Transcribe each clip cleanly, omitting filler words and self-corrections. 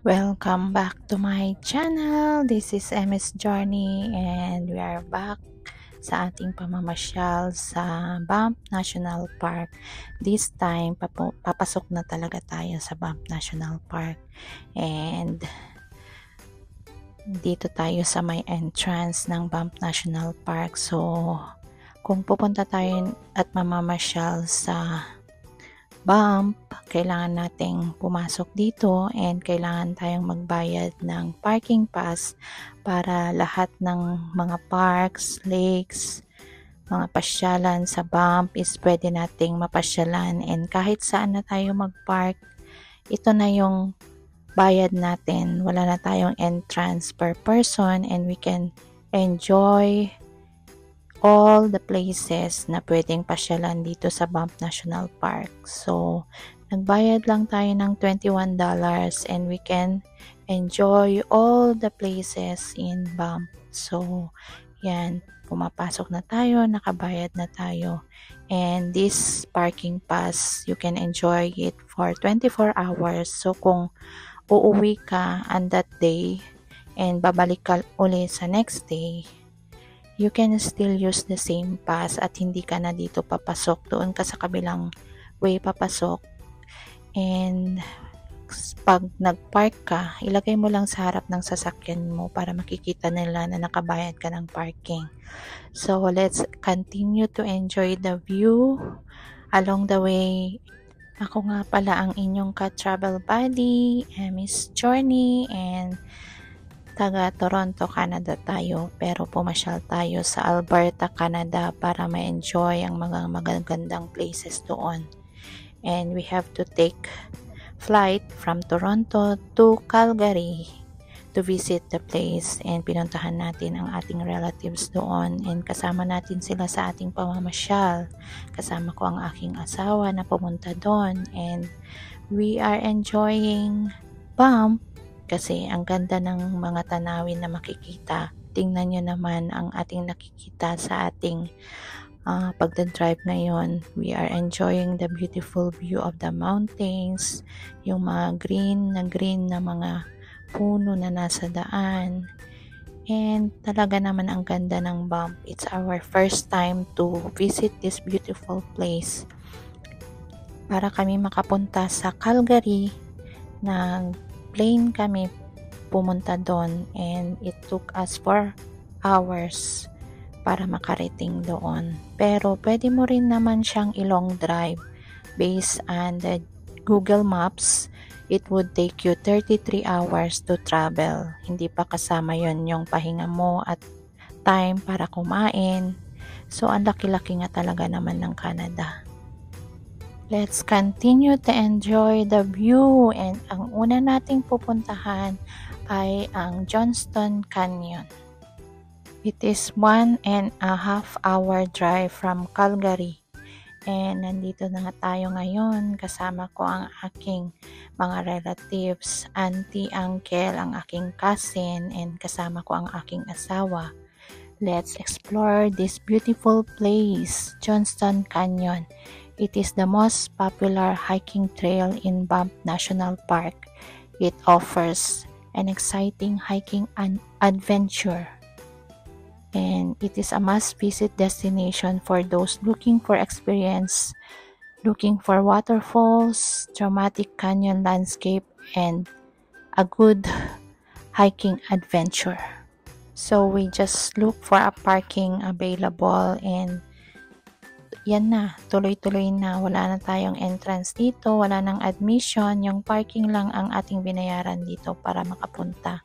Welcome back to my channel. This is MS Journey and we are back sa ating pamamasyal sa Banff National Park. This time, papasok na talaga tayo sa Banff National Park. And dito tayo sa may entrance ng Banff National Park. So, kung pupunta tayo at mamamasyal sa Banff, kailangan nating pumasok dito and kailangan tayong magbayad ng parking pass para lahat ng mga parks, lakes, mga pasyalan sa Banff is pwede nating mapasyalan, and kahit saan na tayo mag-park, ito na yung bayad natin. Wala na tayong entrance per person and we can enjoy all the places na pwedeng pasyalan dito sa Banff National Park. So, nagbayad lang tayo ng $21 and we can enjoy all the places in Banff. So, yan, pumapasok na tayo, nakabayad na tayo. And this parking pass, you can enjoy it for 24 hours. So, kung uuwi ka on that day and babalik ka uli sa next day, you can still use the same pass at hindi ka na dito papasok. Doon ka sa kabilang way papasok. And pag nag-park ka, ilagay mo lang sa harap ng sasakyan mo para makikita nila na nakabayad ka ng parking. So, let's continue to enjoy the view along the way. Ako nga pala ang inyong ka-travel buddy, Miss Journey, and taga Toronto, Canada tayo, pero pumasyal tayo sa Alberta, Canada para ma-enjoy ang mga magagandang places doon. And we have to take flight from Toronto to Calgary to visit the place, and pinuntahan natin ang ating relatives doon and kasama natin sila sa ating pamamasyal. Kasama ko ang aking asawa na pumunta doon, and we are enjoying Banff kasi ang ganda ng mga tanawin na makikita. Tingnan nyo naman ang ating nakikita sa ating pagdadrive ngayon. We are enjoying the beautiful view of the mountains, yung mga green na mga puno na nasa daan. And talaga naman ang ganda ng Banff. It's our first time to visit this beautiful place. Para kami makapunta sa Calgary, plane kami pumunta doon and it took us 4 hours para makarating doon. Pero pwede mo rin naman siyang i-long drive. Based on the Google Maps, it would take you 33 hours to travel. Hindi pa kasama yon yung pahinga mo at time para kumain. So, ang laki-laki nga talaga naman ng Canada. Let's continue to enjoy the view, and ang una nating pupuntahan ay ang Johnston Canyon. It is 1.5 hour drive from Calgary. And nandito na nga tayo ngayon. Kasama ko ang aking mga relatives, auntie, uncle, ang aking cousin, and kasama ko ang aking asawa. Let's explore this beautiful place, Johnston Canyon. It is the most popular hiking trail in Banff National Park. It offers an exciting hiking adventure, and it is a must-visit destination for those looking for experience, looking for waterfalls, dramatic canyon landscape, and a good hiking adventure. So we just look for a parking available, and yan na, tuloy-tuloy na, wala na tayong entrance dito, wala nang admission, yung parking lang ang ating binayaran dito para makapunta,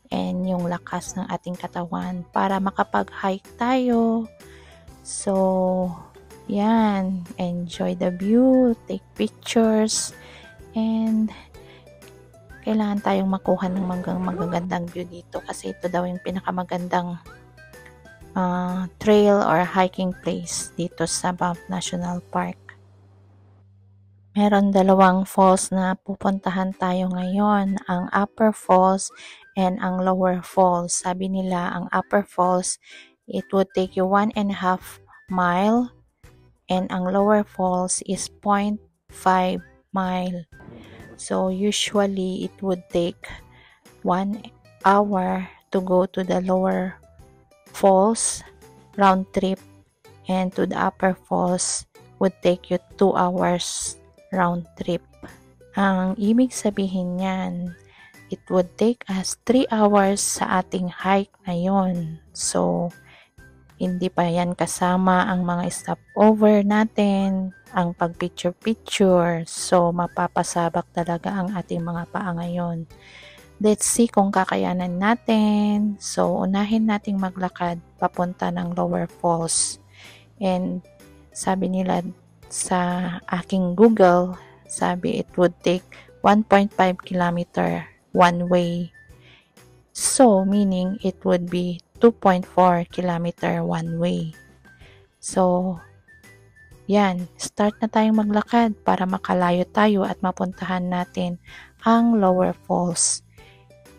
and yung lakas ng ating katawan para makapag-hike tayo. So, yan, enjoy the view, take pictures, and kailangan tayong makuha ng magagandang view dito kasi ito daw yung pinakamagandang trail or hiking place dito sa Banff National Park. Meron dalawang falls na pupuntahan tayo ngayon, ang Upper Falls and ang Lower Falls. Sabi nila ang Upper Falls, it would take you 1.5 mile, and ang Lower Falls is 0.5 mile. So usually it would take 1 hour to go to the lower falls round trip, and to the upper falls would take you 2 hours round trip. Ang ibig sabihin niyan, it would take us 3 hours sa ating hike na yon. So, hindi pa yan kasama ang mga stopover natin, ang pag-picture-picture. So, mapapasabak talaga ang ating mga paa ngayon. Let's see kung kakayanan natin. So, unahin nating maglakad papunta ng lower falls. And sabi nila sa aking Google, sabi it would take 1.5 kilometer one way. So, meaning it would be 2.4 kilometer one way. So, yan. Start na tayong maglakad para makalayo tayo at mapuntahan natin ang lower falls.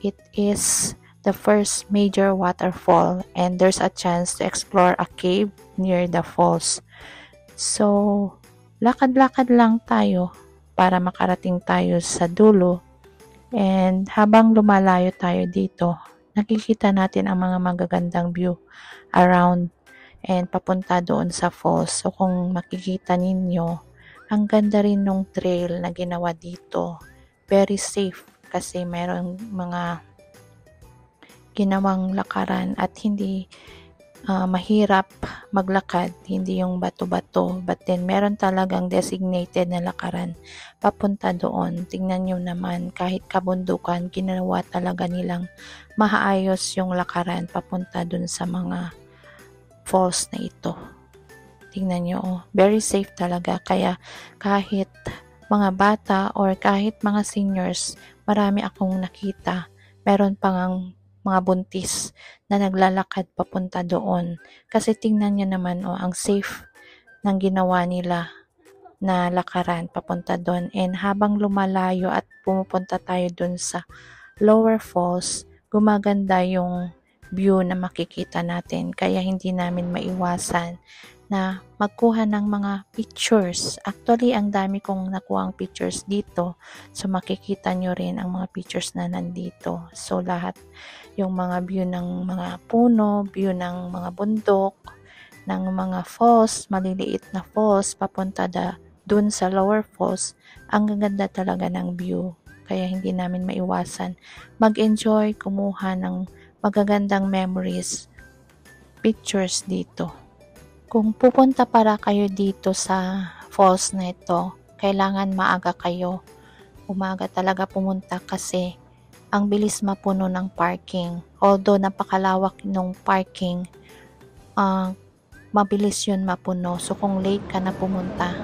It is the first major waterfall and there's a chance to explore a cave near the falls. So, lakad-lakad lang tayo para makarating tayo sa dulo. And habang lumalayo tayo dito, nakikita natin ang mga magagandang view around and papunta doon sa falls. So kung makikita ninyo, ang ganda rin nung trail na ginawa dito. Very safe kasi mayroong mga ginawang lakaran at hindi mahirap maglakad, hindi yung bato-bato, but then meron talagang designated na lakaran papunta doon. Tingnan nyo naman, kahit kabundukan, ginawa talaga nilang maayos yung lakaran papunta doon sa mga falls na ito. Tingnan nyo, very safe talaga, kaya kahit mga bata or kahit mga seniors, marami akong nakita, meron pang mga buntis na naglalakad papunta doon. Kasi tingnan nyo naman, ang safe ng ginawa nila na lakaran papunta doon. And habang lumalayo at pumupunta tayo doon sa lower falls, gumaganda yung view na makikita natin. Kaya hindi namin maiwasan na magkuha ng mga pictures. Actually, ang dami kong nakuhang pictures dito. So, makikita nyo rin ang mga pictures na nandito. So, lahat yung mga view ng mga puno, view ng mga bundok, ng mga falls, maliliit na falls, papunta dun sa lower falls. Ang ganda talaga ng view. Kaya hindi namin maiwasan mag-enjoy, kumuha ng magagandang memories, pictures dito. Kung pupunta para kayo dito sa falls na ito, kailangan maaga kayo. Umaga talaga pumunta kasi ang bilis mapuno ng parking. Although napakalawak ng parking, mabilis yun mapuno. So kung late ka na pumunta,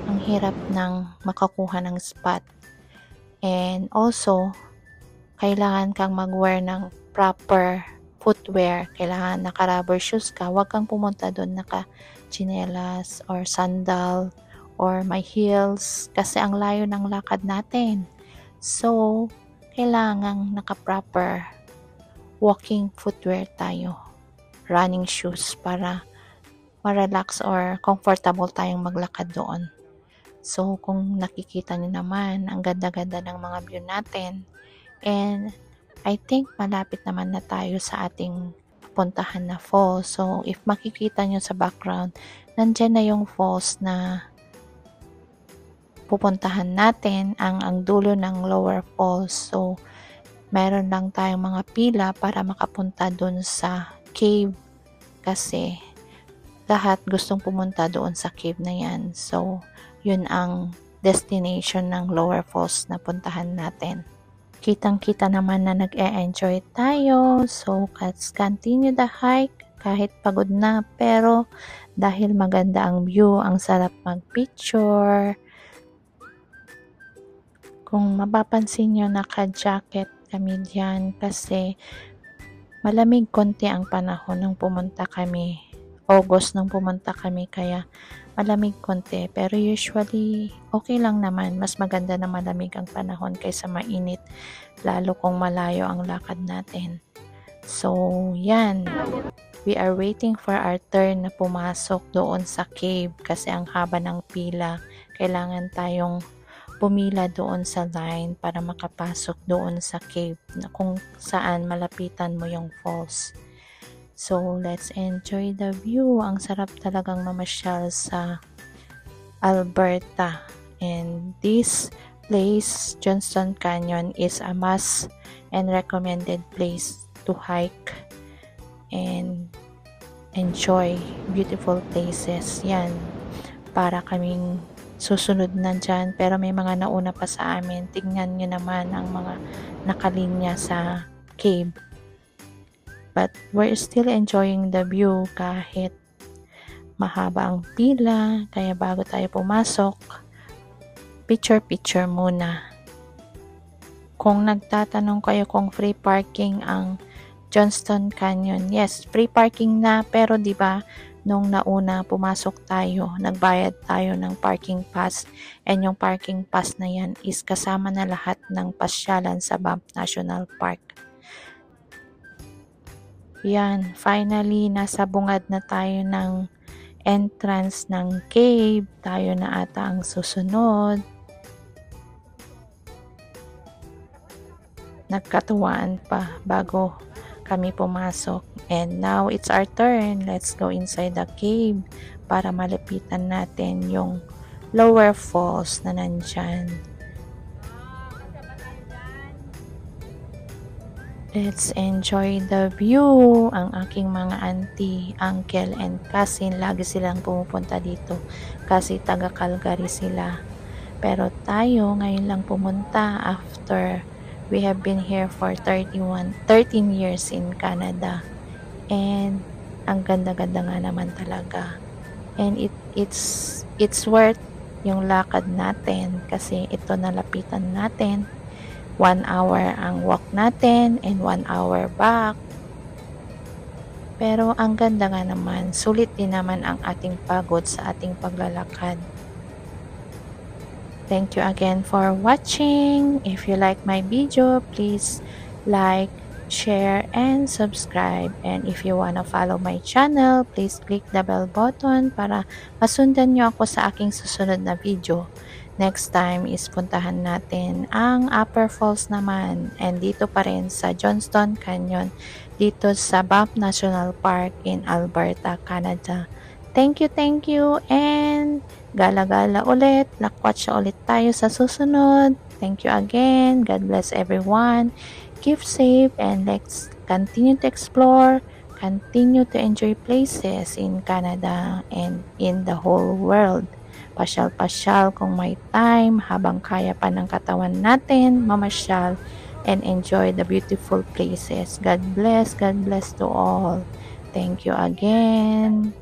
ang hirap ng makakuha ng spot. And also, kailangan kang mag-wear ng proper footwear. Kailangan naka-rubber shoes ka. Huwag kang pumunta doon naka-chinelas or sandal or may heels kasi ang layo ng lakad natin. So, kailangang naka-proper walking footwear tayo. Running shoes para ma-relax or comfortable tayong maglakad doon. So, kung nakikita nyo naman, ang ganda-ganda ng mga view natin. And I think malapit naman na tayo sa ating puntahan na falls. So, if makikita nyo sa background, nandyan na yung falls na pupuntahan natin, ang dulo ng lower falls. So, meron lang tayong mga pila para makapunta dun sa cave kasi lahat gustong pumunta doon sa cave na yan. So, yun ang destination ng lower falls na puntahan natin. Kitang-kita naman na nag-e-enjoy tayo. So, let's continue the hike kahit pagod na. Pero, dahil maganda ang view, ang sarap mag-picture. Kung mapapansin nyo, naka-jacket kami dyan kasi malamig konti ang panahon nung pumunta kami. August nung pumunta kami kaya malamig konti. Pero usually, okay lang naman. Mas maganda na malamig ang panahon kaysa mainit. Lalo kung malayo ang lakad natin. So, yan. We are waiting for our turn na pumasok doon sa cave kasi ang haba ng pila. Kailangan tayong pumila doon sa line para makapasok doon sa cave na kung saan malapitan mo yung falls. So, let's enjoy the view. Ang sarap talagang mamasyal sa Alberta. And this place, Johnston Canyon, is a must and recommended place to hike and enjoy beautiful places. Yan, para kaming susunod na dyan, pero may mga nauna pa sa amin. Tingnan nyo naman ang mga nakalinya sa cave. But we're still enjoying the view kahit mahaba ang pila, kaya bago tayo pumasok, picture muna. Kung nagtatanong kayo kung free parking ang Johnston Canyon, yes, free parking na, pero 'di ba nung nauna pumasok tayo, nagbayad tayo ng parking pass, and yung parking pass na yan is kasama na lahat ng pasyalan sa Banff National Park. Yan, finally nasa bungad na tayo ng entrance ng cave. Tayo na ata ang susunod. Nagkatuwaan pa bago kami pumasok. And now it's our turn. Let's go inside the cave para malapitan natin yung lower falls na nandyan. Let's enjoy the view. Ang aking mga auntie, uncle, and cousin, lagi silang pumupunta dito kasi taga Calgary sila. Pero tayo ngayon lang pumunta after we have been here for 13 years in Canada. And ang ganda-ganda nga naman talaga. And it's worth yung lakad natin kasi ito nalapitan natin. 1 hour ang walk natin and 1 hour back. Pero ang ganda nga naman, sulit din naman ang ating pagod sa ating paglalakad. Thank you again for watching. If you like my video, please like, share, and subscribe. And if you wanna follow my channel, please click the bell button para masundan nyo ako sa aking susunod na video. Next time is puntahan natin ang Upper Falls naman, and dito pa rin sa Johnston Canyon, dito sa Banff National Park in Alberta, Canada. Thank you, and gala-gala ulit, lakwatsa ulit tayo sa susunod. Thank you again. God bless everyone. Keep safe and let's continue to explore, continue to enjoy places in Canada and in the whole world. Pasyal-pasyal kung may time, habang kaya pa ng katawan natin, mamasyal and enjoy the beautiful places. God bless to all. Thank you again.